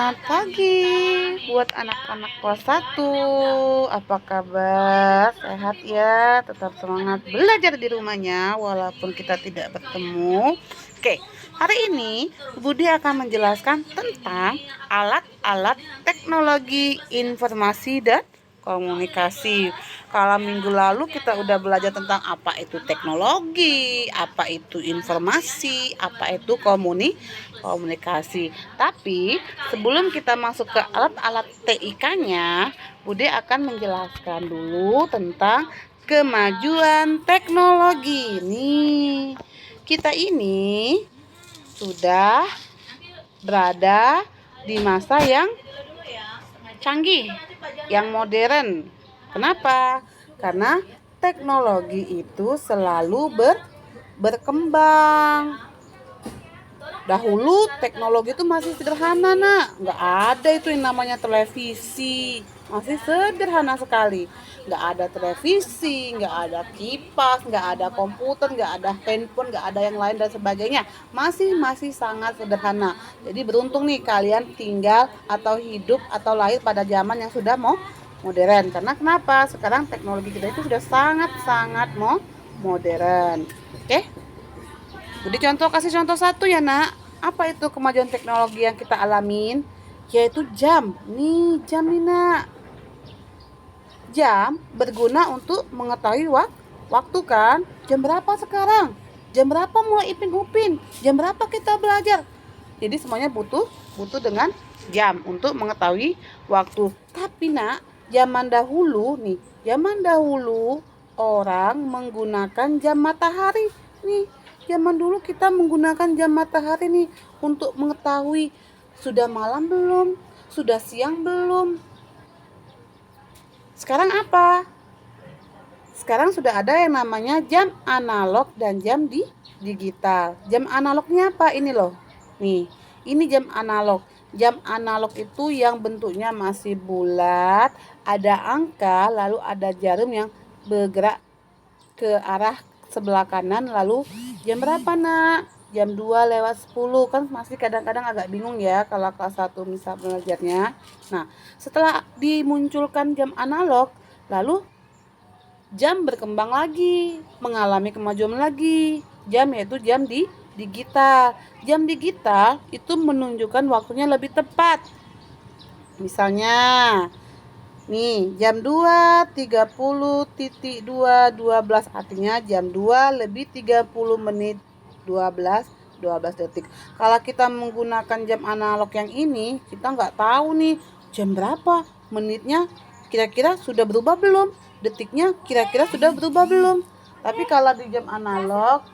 Selamat pagi buat anak-anak kelas 1. Apa kabar? Sehat ya? Tetap semangat belajar di rumahnya walaupun kita tidak bertemu. Oke, hari ini Budi akan menjelaskan tentang alat-alat teknologi informasi dan komunikasi. Kalau minggu lalu kita udah belajar tentang apa itu teknologi, apa itu informasi, apa itu komunikasi. Tapi sebelum kita masuk ke alat-alat TIK-nya, Bude akan menjelaskan dulu tentang kemajuan teknologi. Nih, kita ini sudah berada di masa yang canggih, yang modern. Kenapa? Karena teknologi itu selalu berkembang. Dahulu teknologi itu masih sederhana, nak. Nggak ada itu yang namanya televisi. Masih sederhana sekali. Nggak ada televisi, nggak ada kipas, nggak ada komputer, nggak ada handphone, nggak ada yang lain dan sebagainya. Masih sangat sederhana. Jadi beruntung nih kalian tinggal atau hidup atau lahir pada zaman yang sudah modern. Karena kenapa? Sekarang teknologi kita itu sudah sangat modern. Oke? Jadi kasih contoh satu ya, nak. Apa itu kemajuan teknologi yang kita alamin? Yaitu jam. Nih, jam nih, nak. Jam berguna untuk mengetahui waktu kan? Jam berapa sekarang? Jam berapa mulai Ipin Upin? Jam berapa kita belajar? Jadi semuanya butuh dengan jam untuk mengetahui waktu. Tapi, nak, zaman dahulu orang menggunakan jam matahari. Nih, zaman dulu kita menggunakan jam matahari nih untuk mengetahui sudah malam belum, sudah siang belum. Sekarang apa? Sekarang sudah ada yang namanya jam analog dan jam digital. Jam analognya apa? Ini loh. Nih, ini jam analog. Jam analog itu yang bentuknya masih bulat, ada angka, lalu ada jarum yang bergerak ke arah sebelah kanan. Lalu jam berapa, nak? Jam 2:10. Kan masih kadang-kadang agak bingung ya kalau kelas 1 misal belajarnya. Nah, setelah dimunculkan jam analog, lalu jam berkembang lagi, mengalami kemajuan lagi. Jam yaitu jam digital. Jam digital itu menunjukkan waktunya lebih tepat. Misalnya, nih, jam 2:30.212, artinya jam 2 lebih 30 menit 12 detik. Kalau kita menggunakan jam analog yang ini, kita nggak tahu nih jam berapa, menitnya kira-kira sudah berubah belum, detiknya kira-kira sudah berubah belum. Tapi kalau di jam analog,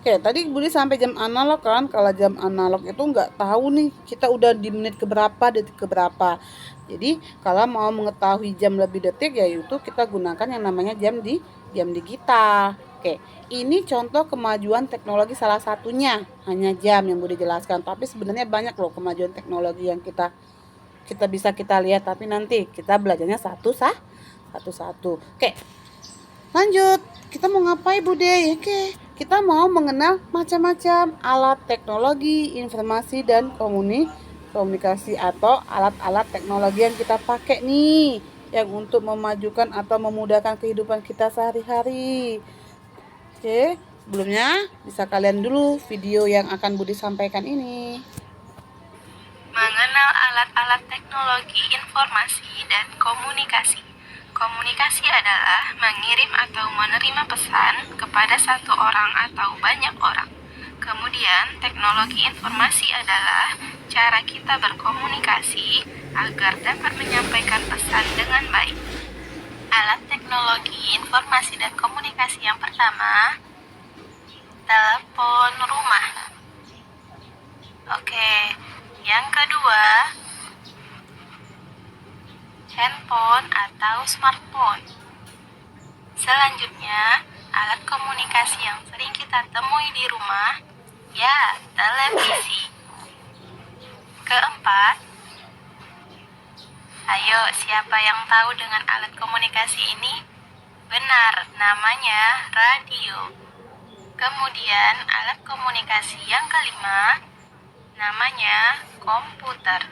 oke, tadi Budi sampai jam analog kan. Kalau jam analog itu nggak tahu nih kita udah di menit keberapa, detik keberapa. Jadi kalau mau mengetahui jam lebih detik, yaitu kita gunakan yang namanya jam digital. Oke, ini contoh kemajuan teknologi salah satunya, hanya jam yang Budi jelaskan. Tapi sebenarnya banyak loh kemajuan teknologi yang kita bisa kita lihat. Tapi nanti kita belajarnya satu-satu. Oke, lanjut. Kita mau ngapain, Bude? Oke, kita mau mengenal macam-macam alat teknologi, informasi, dan komunikasi atau alat-alat teknologi yang kita pakai nih, yang untuk memajukan atau memudahkan kehidupan kita sehari-hari. Oke, sebelumnya bisa kalian dulu video yang akan Budi sampaikan ini. Mengenal alat-alat teknologi informasi dan komunikasi. Komunikasi adalah mengirim atau menerima pesan kepada satu orang atau banyak orang. Kemudian, teknologi informasi adalah cara kita berkomunikasi agar dapat menyampaikan pesan dengan baik. Alat teknologi informasi dan komunikasi yang pertama, telepon rumah. Oke, yang kedua, handphone atau smartphone. Selanjutnya, alat komunikasi yang sering kita temui di rumah, ya, televisi. Keempat, ayo siapa yang tahu dengan alat komunikasi ini? Benar, namanya radio. Kemudian alat komunikasi yang kelima namanya komputer.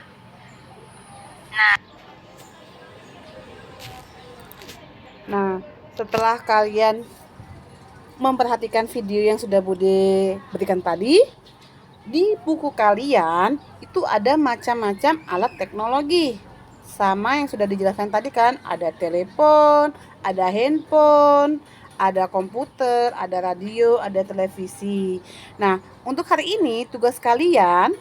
Nah, setelah kalian memperhatikan video yang sudah Bude berikan tadi, di buku kalian itu ada macam-macam alat teknologi. Sama yang sudah dijelaskan tadi kan, ada telepon, ada handphone, ada komputer, ada radio, ada televisi. Nah, untuk hari ini tugas kalian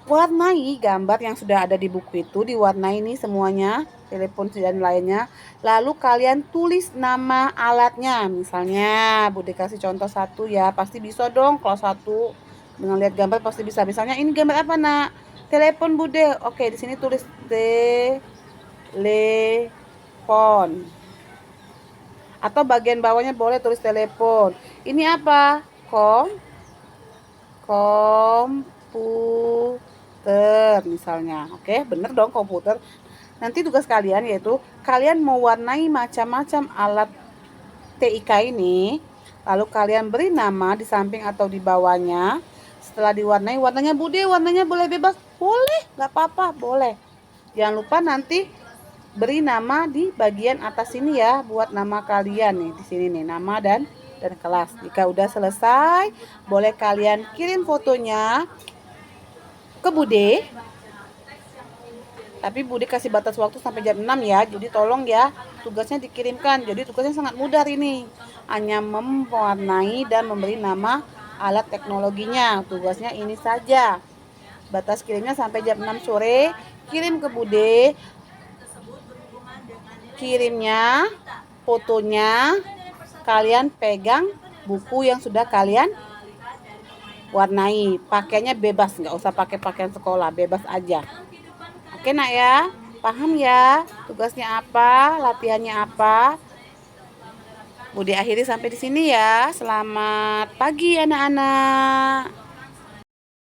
warnai gambar yang sudah ada di buku itu, diwarnai nih semuanya, telepon dan lainnya. Lalu kalian tulis nama alatnya. Misalnya, Bude kasih contoh satu ya, pasti bisa dong kalau satu. Dengan lihat gambar pasti bisa. Misalnya ini gambar apa, Nak? Telepon, Bude. Oke, di sini tulis telepon. Atau bagian bawahnya boleh tulis telepon. Ini apa? Komputer misalnya. Oke, bener dong komputer. Nanti tugas kalian yaitu kalian mau warnai macam-macam alat TIK ini. Lalu kalian beri nama di samping atau di bawahnya. Setelah diwarnai, warnanya Bude, warnanya boleh bebas. Boleh, nggak apa-apa, boleh. Jangan lupa nanti beri nama di bagian atas sini ya, buat nama kalian nih di sini nih, nama dan kelas. Jika udah selesai, boleh kalian kirim fotonya ke Bude. Tapi Bude kasih batas waktu sampai jam 6 ya. Jadi tolong ya, tugasnya dikirimkan. Jadi tugasnya sangat mudah ini. Hanya mewarnai dan memberi nama alat teknologinya. Tugasnya ini saja. Batas kirimnya sampai jam 6 sore. Kirim ke Bude. Kirimnya, fotonya, kalian pegang buku yang sudah kalian warnai. Pakainya bebas, nggak usah pakai pakaian sekolah, bebas aja. Oke Nak ya, paham ya tugasnya apa, latihannya apa. Bude akhiri sampai di sini ya. Selamat pagi anak-anak.